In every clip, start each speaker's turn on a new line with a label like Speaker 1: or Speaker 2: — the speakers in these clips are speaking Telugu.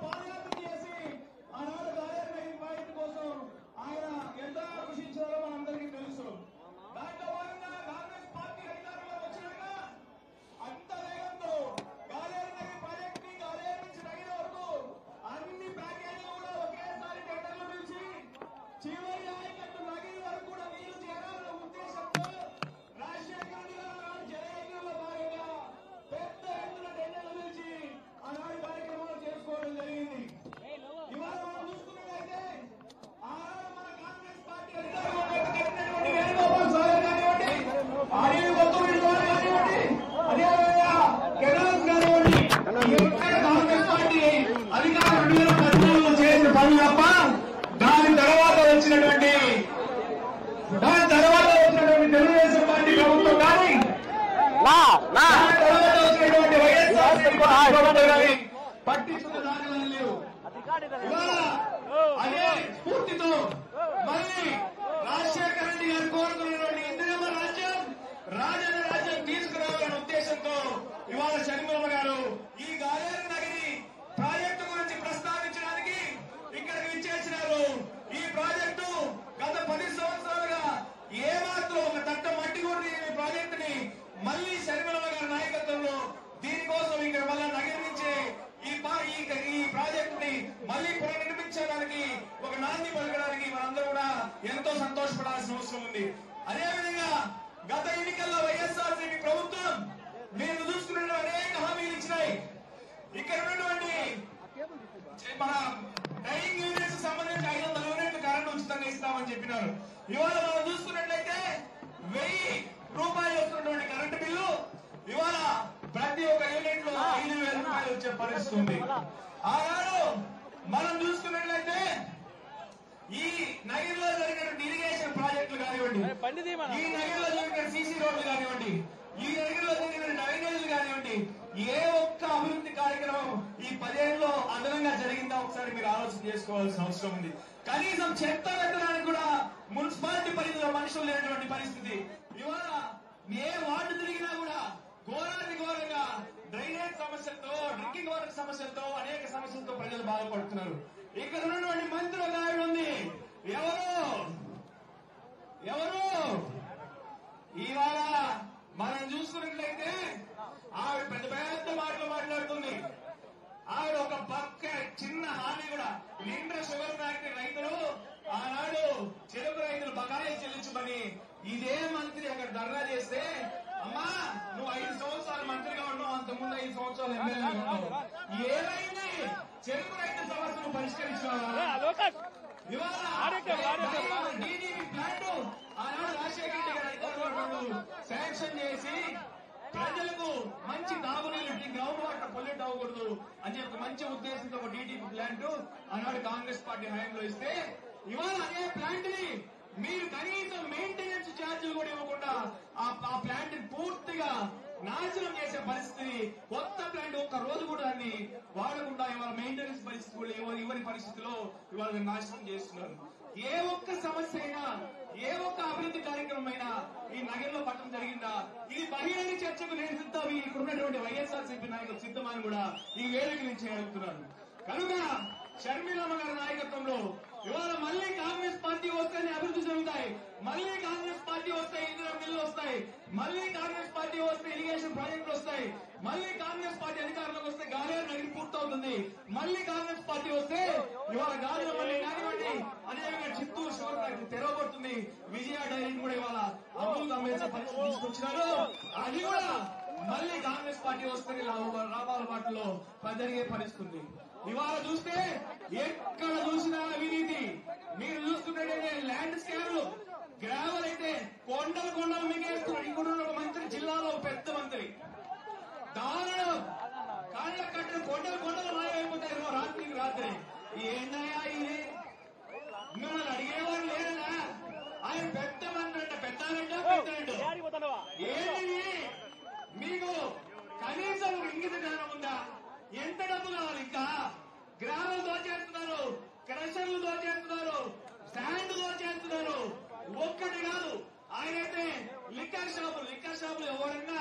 Speaker 1: పాదయాత్ర చేసి ఆనాడు గాలేరు ప్రాజెక్టు కోసం ఆయన ఎంత కృషించారో మనందరికీ తెలుసు. దాంట్లో భాగంగా కాంగ్రెస్ పార్టీ అధికారంలో వచ్చినాక అంత వేగంతో గాలేరు నగర్ ప్రాజెక్ట్ ని గాలేరు నుంచి నగిన వరకు అన్ని ప్యాకేజీలు కూడా ఒకేసారి టెండర్లు పిలిచి చివరి ఆయకట్టు నగిన వరకు కూడా నీళ్లు చేరాలన్న ఉద్దేశంతో రాజశేఖర రెడ్డి గారు జనయజ్ఞంలో భాగంగా పెద్ద ఎత్తున టెండర్లు పిలిచి ఆనాడు కార్యక్రమాలు చేసుకోవడం జరిగింది. ఇవాళ మనం చూసుకున్నట్లయితే ఆనాడు మన కాంగ్రెస్ పార్టీ అధికారంలో కట్టినటువంటి వేణుగోపాల్ సాగర్ కానివ్వండి, ఆర్యు గౌతమ్ గారు కానివ్వండి, అదేవిధంగా కెనాల్స్ కానివ్వండి, కాంగ్రెస్ పార్టీ అధికారం 2014లో చేసిన పనులు తప్ప దాని తర్వాత వచ్చినటువంటి తెలుగుదేశం పార్టీ ప్రభుత్వం కానీ వచ్చినటువంటి వైఎస్ఆర్ పట్టించుకున్న దాఖలాలు లేవు. అదే స్ఫూర్తితో మళ్ళీ రాజశేఖర రెడ్డి గారు కోరుకున్నటువంటి ఇందిరమ్మ రాజ్యం, రాజన్న రాజ్యం తీసుకురావాలనే ఉద్దేశంతో ఇవాళ షణ్ముఖ గారు ఈ గాలేరు నగరి ప్రాజెక్టు గురించి ప్రస్తావించడానికి ఇక్కడికి విచ్చేసినారు. ఈ ప్రాజెక్టు గత 10 సంవత్సరాలుగా ఏమాత్రం ఒక తట్ట మట్టి కూడా ఈ ప్రాజెక్టుని మళ్లీ షణ్ముఖ గారి నాయకత్వంలో దీనికోసం ఇక్కడ మళ్ళా నగరించే ఈ ప్రాజెక్ట్ ని మళ్లీ పునర్నిర్మించడానికి ఒక నాంది పలకడానికి మనందరూ కూడా ఎంతో సంతోషపడాల్సిన అవసరం ఉంది. అదేవిధంగా గత ఎన్నికల్లో వైఎస్ఆర్సీపీ ప్రభుత్వం మీరు చూసుకున్న అనేక హామీలు ఇచ్చినాయి. ఇక్కడ ఉన్నటువంటి మన డైయింగ్ యూనిట్స్ సంబంధించి 500 యూనిట్లు కరెంట్ ఉచితంగా ఇస్తామని చెప్పినారు. ఇవాళ మనం చూసుకున్నట్లయితే 1000 రూపాయలు వస్తున్నటువంటి కరెంటు బిల్లు ఇవాళ ప్రతి ఒక్క యూనిట్ లో 5,000 రూపాయలు వచ్చే పరిస్థితి ఉంది. ఆనాడు మనం చూసుకున్నట్లయితే ఈ నగరంలో జరిగినటువంటి ఇరిగేషన్ ప్రాజెక్టులు కానివ్వండి, ఈ నగరంలో జరిగిన సీసీ రోడ్లు కానివ్వండి, ఈ నగరంలో జరిగిన డ్రైనేజీలు కానివ్వండి, ఏ ఒక్క అభివృద్ధి కార్యక్రమం ఈ 10 ఏళ్లలో అదనంగా జరిగిందా ఒకసారి మీరు ఆలోచన చేసుకోవాల్సిన అవసరం ఉంది. కనీసం చెత్త పెట్టడానికి కూడా మున్సిపాలిటీ పరిధిలో మనుషులు లేనటువంటి పరిస్థితి. ఇవాళ ఏ వార్డు తిరిగినా కూడా ఘోరానికి ఘోరంగా డ్రైనేజ్ సమస్యలతో, డ్రింకింగ్ వాటర్ సమస్యలతో, అనేక సమస్యలతో ప్రజలు బాధపడుతున్నారు. ఇక్కడ ఉన్నటువంటి మంత్రి ఒక ఆవిడ ఉంది. ఎవరు ఇవాళ మనం చూసుకున్నట్లయితే ఆవిడ పెద్ద పెద్ద మాటలు మాట్లాడుతుంది. ఆవిడ ఒక పక్క చిన్న హామీ కూడా నిండ్ర షుగర్ ఫ్యాక్టరీ రైతులు ఆనాడు చెరుకు రైతులు బకాయి చెల్లించమని ఇదే మంత్రి అక్కడ ధర్నా చేస్తే, అమ్మా నువ్వు 5 సంవత్సరాలు మంత్రిగా ఉన్నావు, అంతకుముందు 5 సంవత్సరాలు ఎమ్మెల్యేగా ఉన్నావు, ఏమైంది చెరుకు రైతు సమస్యను పరిష్కరించావా? ఇవాళ డీడీపీ ప్లాంట్ ఆనాడు రాజశేఖర రెడ్డి గారు అధికారులు శాంక్షన్ చేసి ప్రజలకు మంచి తాగునీళ్ళు, గ్రౌండ్ వాటర్ పొల్యూట్ అవ్వకూడదు అని చెప్పి మంచి ఉద్దేశంతో ఒక డీడీపీ ప్లాంట్ ఆనాడు కాంగ్రెస్ పార్టీ హయాంలో ఇస్తే, ఇవాళ అదే ప్లాంట్ ని మీరు కనీసం మెయింటెనెన్స్ ఛార్జీలు కూడా ఇవ్వకుండా ఆ ప్లాంట్ పూర్తిగా నాశనం చేసే పరిస్థితి. కొత్త ప్లాంట్ ఒక్క రోజు కూడా దాన్ని వాడకుండా ఇవాళ మెయింటెనెన్స్ పరిస్థితి కూడా ఇవ్వని పరిస్థితిలో ఇవాళ నాశనం చేస్తున్నారు. ఏ ఒక్క సమస్య అయినా, ఏ ఒక్క అభివృద్ధి కార్యక్రమం అయినా ఈ నగరంలో పట్టడం జరిగిందా? ఇది బహిరంగ చర్చకు నేను సిద్ధం. ఇక్కడ ఉన్నటువంటి వైఎస్ఆర్సీపీ నాయకులు సిద్ధమని కూడా ఈ వేదిక నుంచి అడుగుతున్నారు. కనుక షర్మిలమ్మ గారి నాయకత్వంలో ఇవాళ మళ్లీ కాంగ్రెస్ పార్టీ వస్తేనే అభివృద్ధి జరుగుతాయి, మళ్లీ కాంగ్రెస్ పార్టీ వస్తే ఇందిరా బిల్లు వస్తాయి, మళ్లీ కాంగ్రెస్ పార్టీ వస్తే ఇరిగేషన్ ప్రాజెక్టులు వస్తాయి, మళ్లీ కాంగ్రెస్ పార్టీ అధికారంలోకి వస్తే గాలేరు నగరి పూర్తవుతుంది, మళ్లీ కాంగ్రెస్ పార్టీ వస్తే ఇవాళ గాజులపల్లి కానివ్వండి, అదేవిధంగా చిత్తూరు షుగర్ ఫ్యాక్టరీ తెరవబడుతుంది, విజయ డైరీని కూడా ఇవాళ అమూల్ అమ్మేసే పరిస్థితి తీసుకొచ్చినారు. అది కూడా మళ్లీ కాంగ్రెస్ పార్టీ వస్తే లాభాల బాటలో జరిగే పరిస్థితి. ఇవాళ చూస్తే ఎక్కడ చూసినా అవినీతి. మీరు చూసుకుంటే ల్యాండ్ స్కామ్లు, గ్రావెల్ అయితే కొండలు మిగేస్తున్నారు. ఇక్కడ ఒక మంత్రి, జిల్లాలో పెద్ద మంత్రి, దారుణం. కాళ్ళ కట్టిన కొండలు మాయమైపోతాయి రాత్రికి రాత్రి. ఏందయ్యా ఇది? మిమ్మల్ని అడిగేవారు లేరనా? ఆయన పెద్ద మంత్రి అంట, పెద్దారంట. ఏంటి మీకు కనీసం ఇంగిత జ్ఞానం ఉందా? ఎంత డబ్బు కావాలి? ఇంకా గ్రామాలు దోచేస్తున్నారు, క్రషర్లు దోచేస్తున్నారు, శాండ్ దోచేస్తున్నారు. ఒక్కటి కాదు, ఆయనైతే లిక్కర్ లిక్కర్ షాపులు ఎవరైనా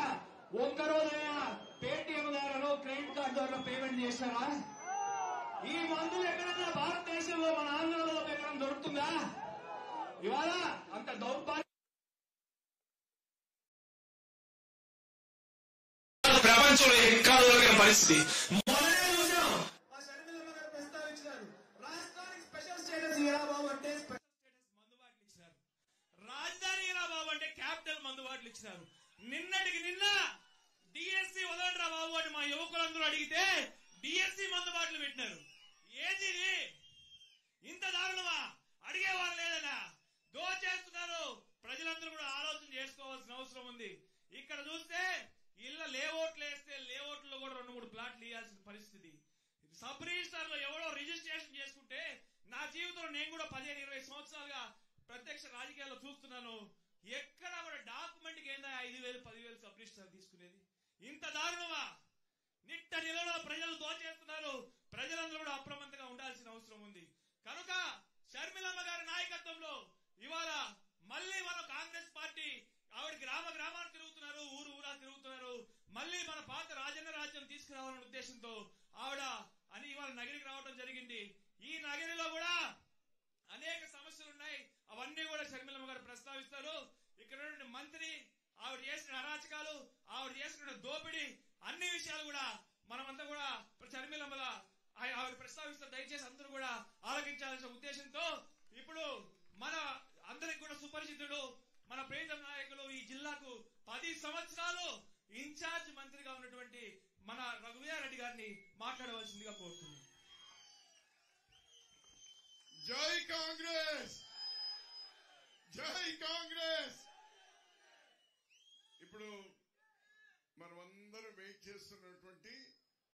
Speaker 1: ఒక్కరోజైనా పేటిఎం ద్వారా క్రెడిట్ కార్డు ద్వారా పేమెంట్ చేస్తారా? ఈ మందులు ఎక్కడైనా భారతదేశంలో మన ఆంధ్రలో ఎక్కడ దొరుకుతుందా? ఇవాళ అంత దౌర్భాగ్యం ప్రపంచంలో ఎక్కడ దొరికిన పరిస్థితి. మొదలే చూసాం. మా షర్మిలమ్మ గారు ప్రస్తావించినారు, రాష్ట్రానికి స్పెషల్ స్టేటస్ ఎలా బాబు అంటే స్పెషల్ స్టేటస్ మందుబాట్లు ఇచ్చినారు, రాజధాని ఎలా బాబు అంటే క్యాపిటల్ మందుబాట్లు ఇచ్చినారు. నిన్నటికి నిన్న డిఎస్సి వదలరా బాబు అని మా యువకులందరూ అడిగితే డిఎస్సి మందుబాట్లు పెట్టినారు. ఏది ఇంత దారుణమా? అడిగేవారు లేదనా? దోచేస్తున్నారు. ప్రజలందరూ కూడా ఆలోచన చేసుకోవాల్సిన అవసరం ఉంది. ఇక్కడ చూస్తే ఇళ్ళ లేఅవుట్లు వేస్తే లేఅవుట్లో కూడా 2-3 ప్లాట్లు ఇవ్వాల్సిన పరిస్థితి. సబ్ రిజిస్టర్ లో ఎవరో రిజిస్ట్రేషన్ చేసుకుంటే నా జీవితంలో నేను కూడా 15-20 సంవత్సరాలుగా ప్రత్యక్ష రాజకీయాల్లో చూస్తున్నాను. ఎక్కడ కూడా డాక్యుమెంట్ కి ఏందా 5,000-10,000 సబ్ రిజిస్టర్ తీసుకునేది? ఇంత దారుణమా? నిట్ట నిలలో ప్రజలు దోచేస్తున్నారు. ప్రజలందరూ కూడా అప్రమత్తంగా ఉండాల్సిన అవసరం ఉంది. కనుక షర్మిలమ్మ గారి నాయకత్వంలో ఇవాళ మళ్లీ మన కాంగ్రెస్ పార్టీ ఆవిడ గ్రామాన్ని తిరుగుతున్నారు, ఊరా తిరుగుతున్నారు. మళ్లీ మన పాత రాజన్న రాజ్యం తీసుకురావాలనే ఉద్దేశంతో ఆవిడ అని ఇవాళ నగరికి రావడం జరిగింది. ఈ నగరిలో కూడా అనేక సమస్యలు ఉన్నాయి. అవన్నీ కూడా షర్మిలమ్మ గారు ప్రస్తావిస్తారు. ఇక్కడ మంత్రి ఆవిడ చేసిన అరాచకాలు, ఆవిడ చేసిన దోపిడీ, అన్ని విషయాలు కూడా మనమంతా కూడా షర్మిలమ్మల ఆవిడ ప్రస్తావిస్తారు. దయచేసి అందరూ కూడా ఆలోచించాల్సిన ఉద్దేశంతో ఇప్పుడు మన అందరికి కూడా సుపరిచితుడు, మన ప్రియతమ నాయకులు, ఈ జిల్లాకు 10 సంవత్సరాలు ఇన్ఛార్జ్ మంత్రిగా ఉన్నటువంటి మన రఘువీరారెడ్డి గారిని మాట్లాడవలసిందిగా కోరుతున్నాను.
Speaker 2: జై కాంగ్రెస్, జై కాంగ్రెస్. ఇప్పుడు